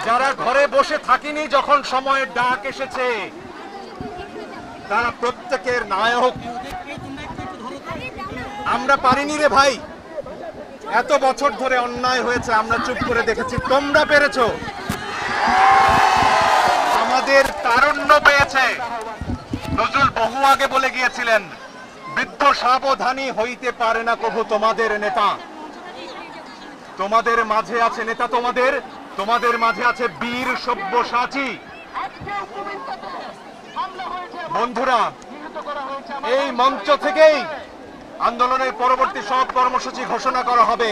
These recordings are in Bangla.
যারা ঘরে বসে থাকিনি যখন সময়ের ডাক এসেছে, তারা প্রত্যেকের নায়ক। আমরা পারিনি রে ভাই, এত বছর ধরে অন্যায় হয়েছে, আমরা চুপ করে দেখেছি, তোমরা পেরেছো। আমাদের তারুণ্য পেয়েছে। নজরুল বহু আগে বলে গিয়েছিলেন, বৃদ্ধ সাবধানী হইতে পারে না কভু তোমাদের নেতা। তোমাদের মাঝে আছে নেতা, তোমাদের মাঝে আছে বীর সব্যসাচী। বন্ধুরা, এই মঞ্চ থেকেই আন্দোলনের পরবর্তী সব কর্মসূচি ঘোষণা করা হবে।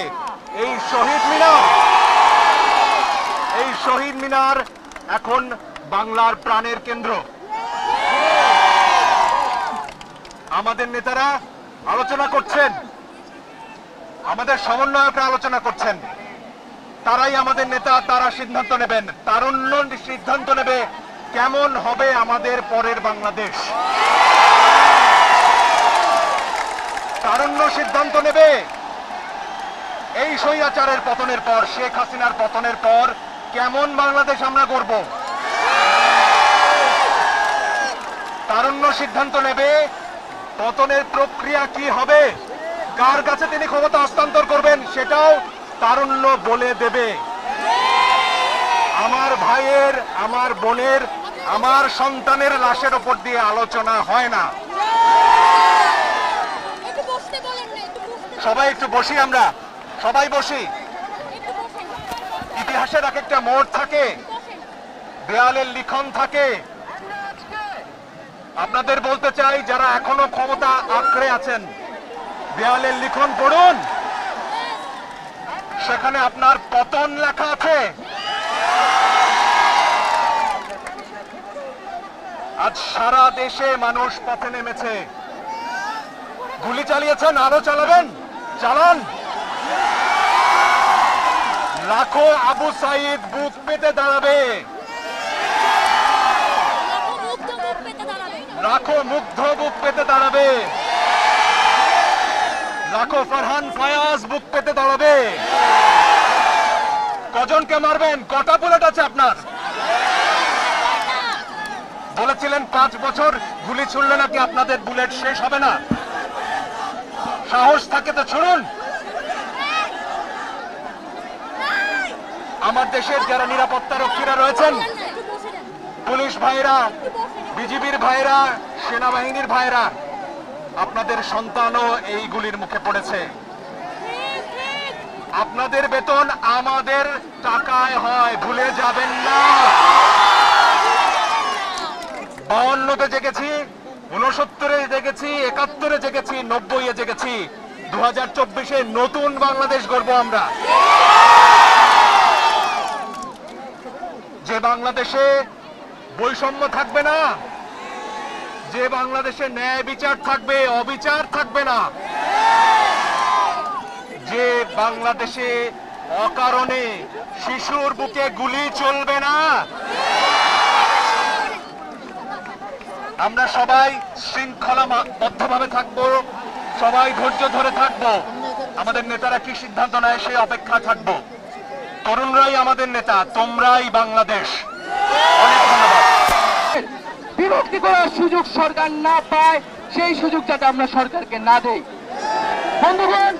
এই শহীদ মিনার এখন বাংলার প্রাণের কেন্দ্র। আমাদের নেতারা আলোচনা করছেন, আমাদের সমন্বয়করা আলোচনা করছেন, তারাই আমাদের নেতা, তারা সিদ্ধান্ত নেবেন। তারুণ্য সিদ্ধান্ত নেবে কেমন হবে আমাদের পরের বাংলাদেশ। তারুণ্য সিদ্ধান্ত নেবে এই স্বৈরাচারের পতনের পর, শেখ হাসিনার পতনের পর কেমন বাংলাদেশ আমরা গড়ব। তারুণ্য সিদ্ধান্ত নেবে পতনের প্রক্রিয়া কি হবে, কার কাছে তিনি ক্ষমতা হস্তান্তর করবেন, সেটাও তারুণ্য বলে দেবে। আমার ভাইয়ের, আমার বোনের, আমার সন্তানের লাশের ওপর দিয়ে আলোচনা হয় না। সবাই একটু বসি, আমরা সবাই বসি। ইতিহাসের এক একটা মোড় থাকে, দেয়ালের লিখন থাকে। আপনাদের বলতে চাই, যারা এখনো ক্ষমতা আঁকড়ে আছেন, দেয়ালের লিখন পড়ুন, সেখানে আপনার পতন লেখা আছে। আজ সারা দেশে মানুষ পথে নেমেছে। গুলি চালিয়েছেন, আরো চালাবেন, চালান। লাখো আবু সাইদ বুক পেতে দাঁড়াবে, লাখো মুগ্ধ বুক পেতে দাঁড়াবে, লাখো ফারহান ফায়াজ বুক পেতে দাঁড়াবে। কজনকে মারবেন, কটা বুলেট আছে আপনার? বলেছিলেন 5 বছর গুলি ছুড়লে নাকি আপনাদের বুলেট শেষ হবে না। সাহস থাকে তো ছুড়ুন। আমার দেশের যারা নিরাপত্তা রক্ষীরা রয়েছেন, পুলিশ ভাইরা, বিজিবির ভাইরা, সেনাবাহিনীর ভাইরা, আপনাদের সন্তানও এই গুলির মুখে পড়েছে। আপনাদের বেতন আমাদের টাকায় হয়, ভুলে যাবেন না। 52-তে জেগেছি, 69-এ জেগেছি, 71-এ জেগেছি, 90-এ জেগেছি। 2024-এ নতুন বাংলাদেশ গড়ব আমরা। যে বাংলাদেশে বৈষম্য থাকবে না, যে বাংলাদেশে ন্যায় বিচার থাকবে, অবিচার থাকবে না, যে বাংলাদেশে অকারণে শিশুর বুকে গুলি চলবে না। আমরা সবাই শৃঙ্খলাবদ্ধভাবে থাকবো, সবাই ধৈর্য ধরে থাকবো। আমাদের নেতারা কি সিদ্ধান্ত নেয় সেই অপেক্ষা থাকবো। তরুণরাই আমাদের নেতা, তোমরাই বাংলাদেশ। অনেক ধন্যবাদ। বিভক্তি করার সুযোগ সরকার না পায়, সেই সুযোগ যাতে আমরা সরকারকে না দেই। বন্ধুগণ,